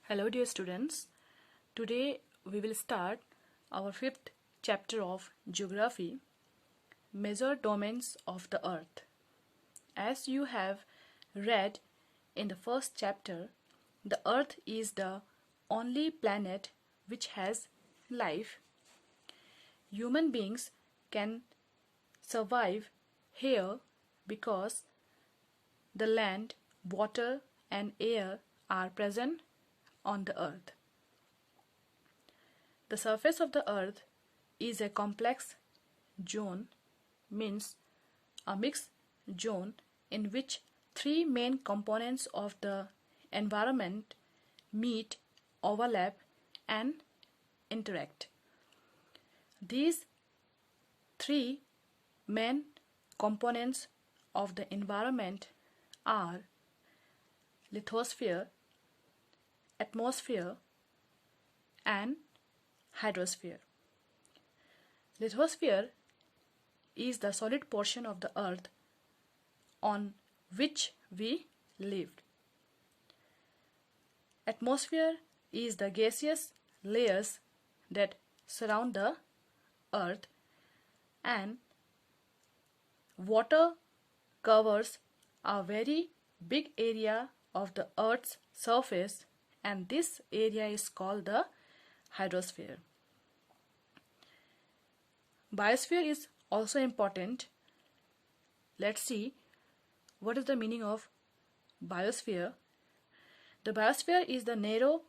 Hello dear students, today we will start our fifth chapter of Geography, Major Domains of the Earth. As you have read in the first chapter, the Earth is the only planet which has life. Human beings can survive here because the land, water and air are present on the earth. The surface of the earth is a complex zone, means a mixed zone in which three main components of the environment meet, overlap and interact. These three main components of the environment are lithosphere, atmosphere and hydrosphere. Lithosphere is the solid portion of the earth on which we live. Atmosphere is the gaseous layers that surround the earth, and water covers a very big area of the earth's surface, and this area is called the hydrosphere. Biosphere is also important. Let's see what is the meaning of biosphere. The biosphere is the narrow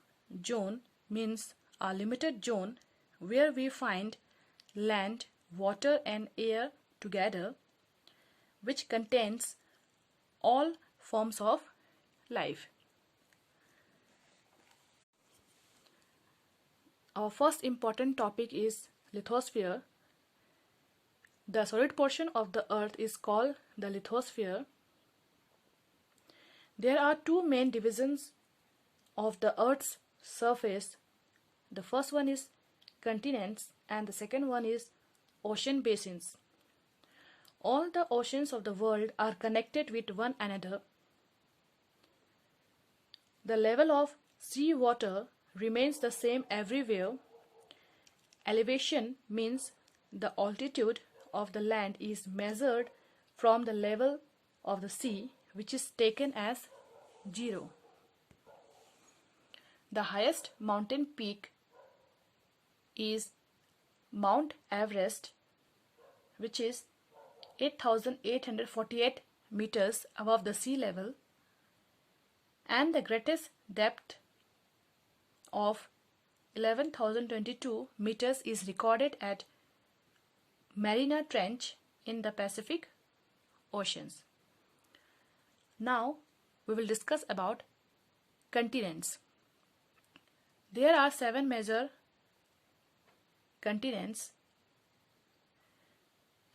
zone, means a limited zone where we find land, water and air together, which contains all forms of life. Our first important topic is lithosphere. The solid portion of the earth is called the lithosphere. There are two main divisions of the earth's surface. The first one is continents and the second one is ocean basins. All the oceans of the world are connected with one another. The level of sea water remains the same everywhere. Elevation means the altitude of the land is measured from the level of the sea, which is taken as 0. The highest mountain peak is Mount Everest, which is 8,848 meters above the sea level, and the greatest depth of 11,022 meters is recorded at Mariana Trench in the Pacific Oceans. Now we will discuss about continents. There are 7 major continents.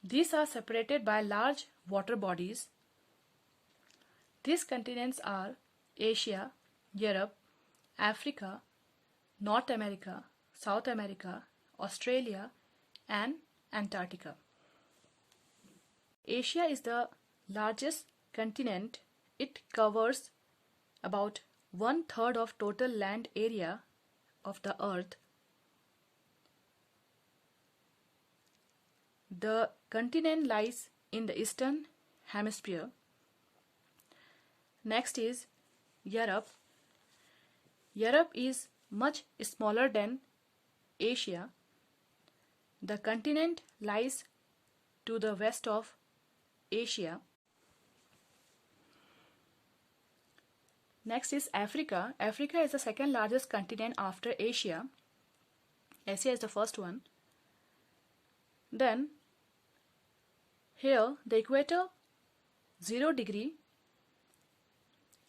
These are separated by large water bodies. These continents are Asia, Europe, Africa, North America, South America, Australia and Antarctica. Asia is the largest continent. It covers about 1/3 of total land area of the earth. The continent lies in the eastern hemisphere. Next is Europe. Europe is much smaller than Asia. The continent lies to the west of Asia. Next is Africa. Africa is the second largest continent after Asia. Asia is the first one. Then here the equator 0°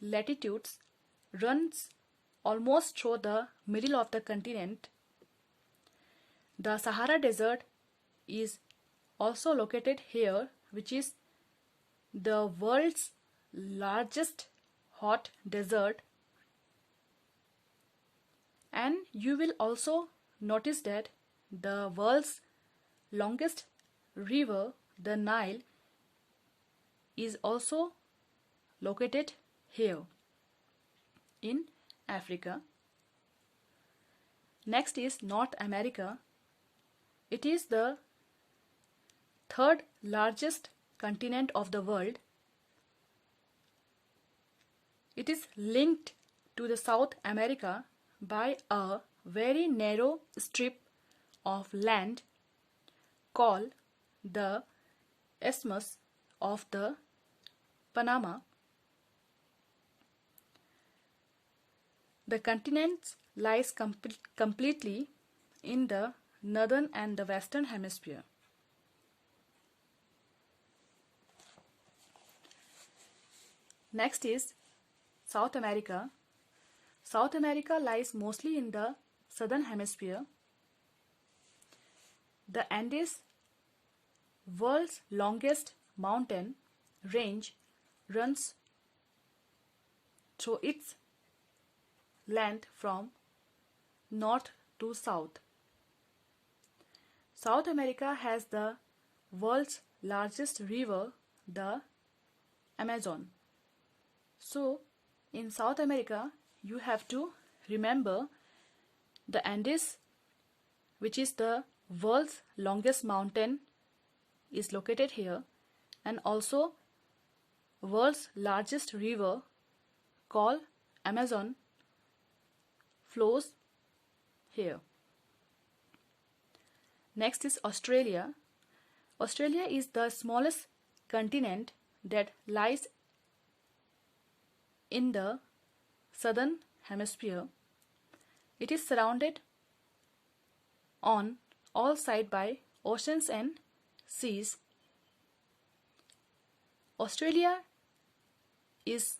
latitudes runs almost through the middle of the continent. The Sahara Desert is also located here, which is the world's largest hot desert. And you will also notice that the world's longest river, the Nile, is also located here in Africa. Next is North America. It is the third largest continent of the world. It is linked to the South America by a very narrow strip of land called the Isthmus of the Panama. The continent lies completely in the northern and the western hemisphere. Next is South America. South America lies mostly in the southern hemisphere. The Andes, world's longest mountain range, runs through its length from north to south. South America has the world's largest river, the Amazon. So, in South America, you have to remember the Andes, which is the world's longest mountain, is located here, and also world's largest river called Amazon flows here. Next is Australia. Australia is the smallest continent that lies in the southern hemisphere. It is surrounded on all sides by oceans and seas. Australia is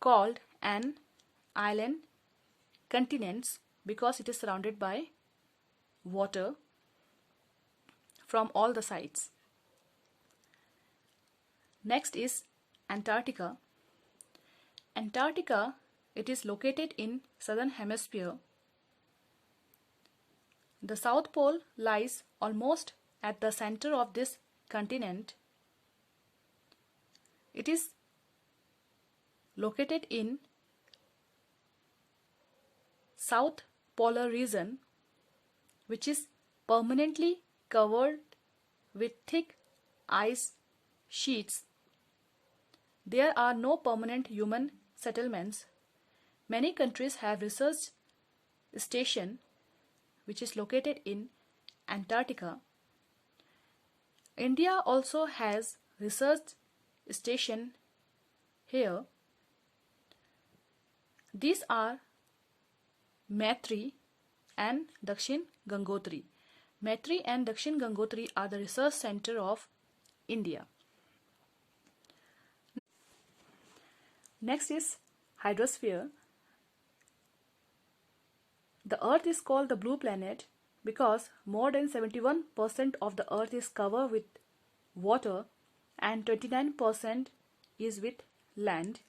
called an island continent because it is surrounded by water from all the sides. Next is Antarctica. Antarctica, it is located in southern hemisphere. The South Pole lies almost at the center of this continent. It is located in South Polar region, which is permanently covered with thick ice sheets. There are no permanent human settlements. Many countries have research station which is located in Antarctica. India also has research station here. These are Maitri and Dakshin Gangotri. Maitri and Dakshin Gangotri are the research center of India. Next is Hydrosphere. The Earth is called the blue planet because more than 71% of the Earth is covered with water and 29% is with land.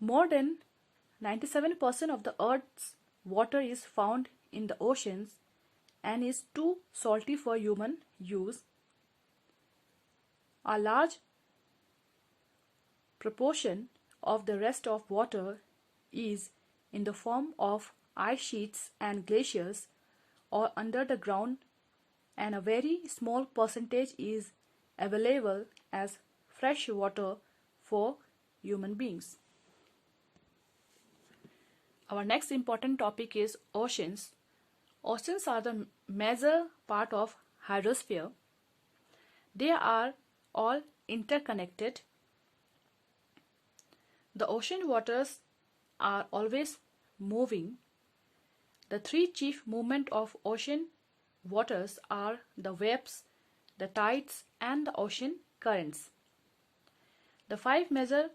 More than 97% of the Earth's water is found in the oceans and is too salty for human use. A large proportion of the rest of water is in the form of ice sheets and glaciers or under the ground, and a very small percentage is available as fresh water for human beings. Our next important topic is oceans. Oceans are the major part of hydrosphere. They are all interconnected. The ocean waters are always moving. The three chief movements of ocean waters are the waves, the tides, and the ocean currents. The five major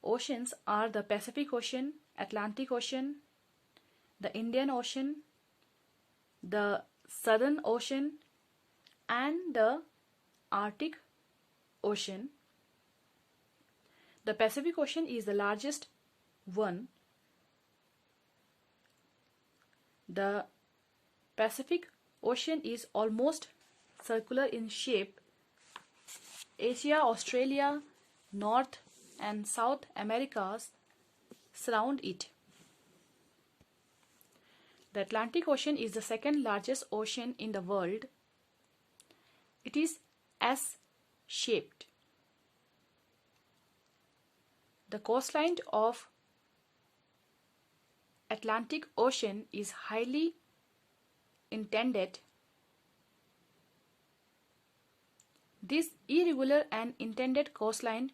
oceans are the Pacific Ocean, Atlantic Ocean, the Indian Ocean, the Southern Ocean, and the Arctic Ocean. The Pacific Ocean is the largest one. The Pacific Ocean is almost circular in shape. Asia, Australia, North and South Americas surround it. The Atlantic Ocean is the second largest ocean in the world. It is S-shaped. The coastline of Atlantic Ocean is highly indented. This irregular and indented coastline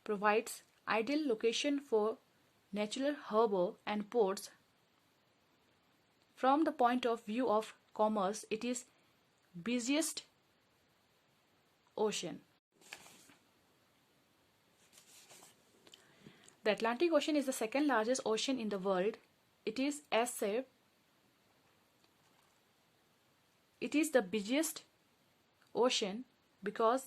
provides ideal location for natural harbor and ports. From the point of view of commerce, it is busiest ocean. The Atlantic Ocean is the second largest ocean in the world. It is S-shaped. It is the busiest ocean because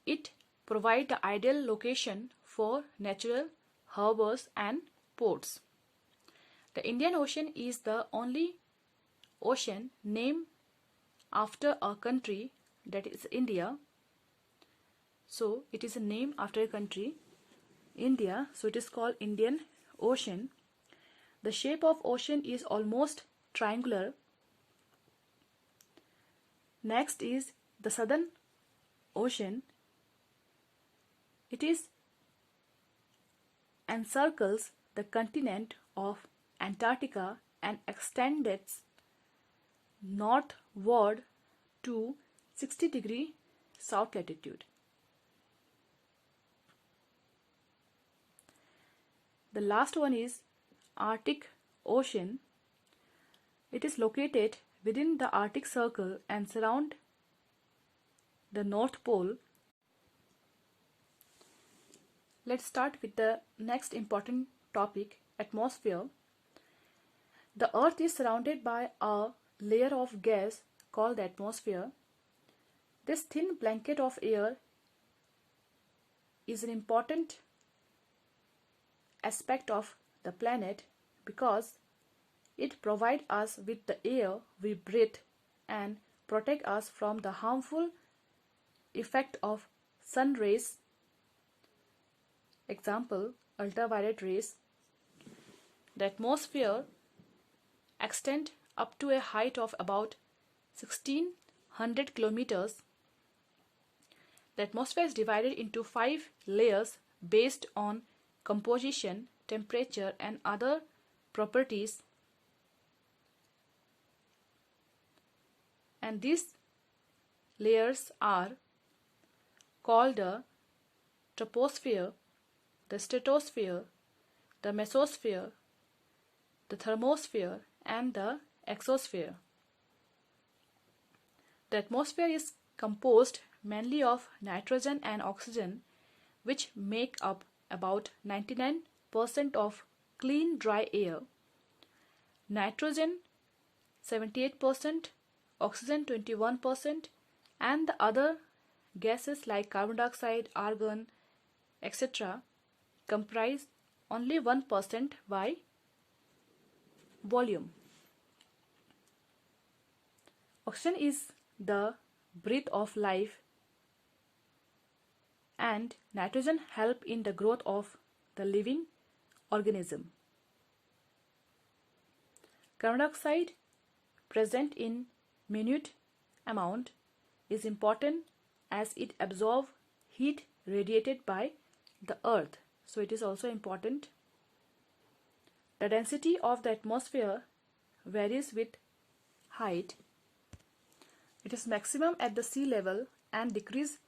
it provides the ideal location for natural harbors and ports. The Indian Ocean is the only ocean named after a country, that is India. So it is a name after a country, India. So it is called Indian Ocean. The shape of ocean is almost triangular. Next is the Southern Ocean. It is encircles the continent of Antarctica and extends northward to 60° south latitude. The last one is Arctic Ocean. It is located within the Arctic Circle and surround the North Pole. Let's start with the next important topic, atmosphere. The Earth is surrounded by a layer of gas called the atmosphere. This thin blanket of air is an important aspect of the planet because it provides us with the air we breathe and protect us from the harmful effect of sun rays, example ultraviolet rays. The atmosphere extends up to a height of about 1600 kilometers. The atmosphere is divided into 5 layers based on composition, temperature, and other properties. And these layers are called the troposphere, the stratosphere, the mesosphere, the thermosphere, and the exosphere. The atmosphere is composed mainly of nitrogen and oxygen, which make up about 99% of clean dry air. Nitrogen 78%, oxygen 21%, and the other gases like carbon dioxide, argon, etc. comprise only 1% by volume. Oxygen is the breath of life, and nitrogen help in the growth of the living organism. Carbon dioxide, present in minute amount, is important as it absorbs heat radiated by the earth. So it is also important. The density of the atmosphere varies with height. It is maximum at the sea level and decreases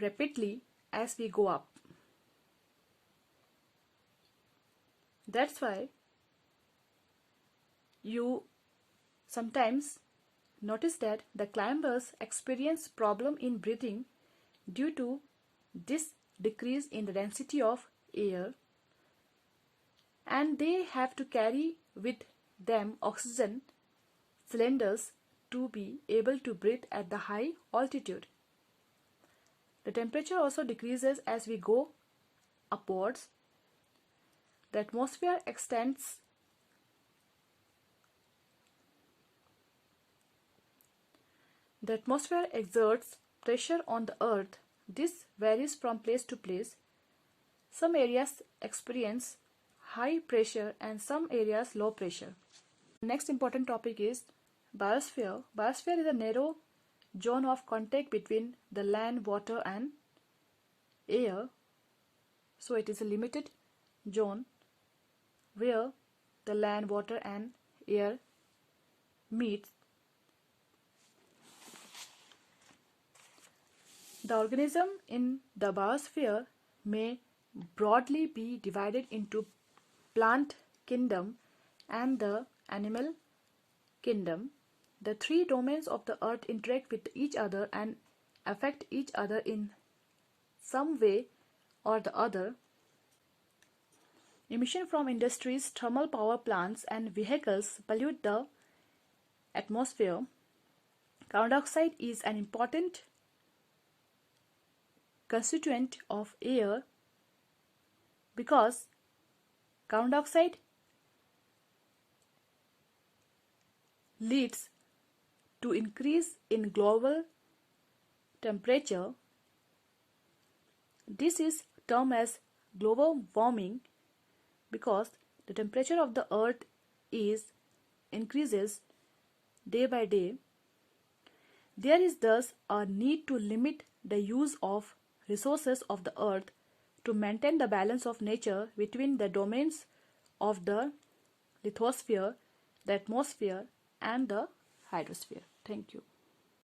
rapidly as we go up. That's why you sometimes notice that the climbers experience problem in breathing due to this decrease in the density of air, and they have to carry with them oxygen cylinders to be able to breathe at the high altitude. The temperature also decreases as we go upwards. The atmosphere extends The atmosphere exerts pressure on the earth. This varies from place to place. Some areas experience high pressure and some areas low pressure. Next important topic is biosphere. Biosphere is a narrow zone of contact between the land, water and air. So it is a limited zone where the land, water and air meet. The organism in the biosphere may broadly be divided into plant kingdom and the animal kingdom. The three domains of the earth interact with each other and affect each other in some way or the other. Emission from industries, thermal power plants and vehicles pollute the atmosphere. Carbon dioxide is an important constituent of air because carbon dioxide leads to increase in global temperature. This is termed as global warming because the temperature of the earth increases day by day. There is thus a need to limit the use of resources of the earth to maintain the balance of nature between the domains of the lithosphere, the atmosphere and the hydrosphere. Thank you.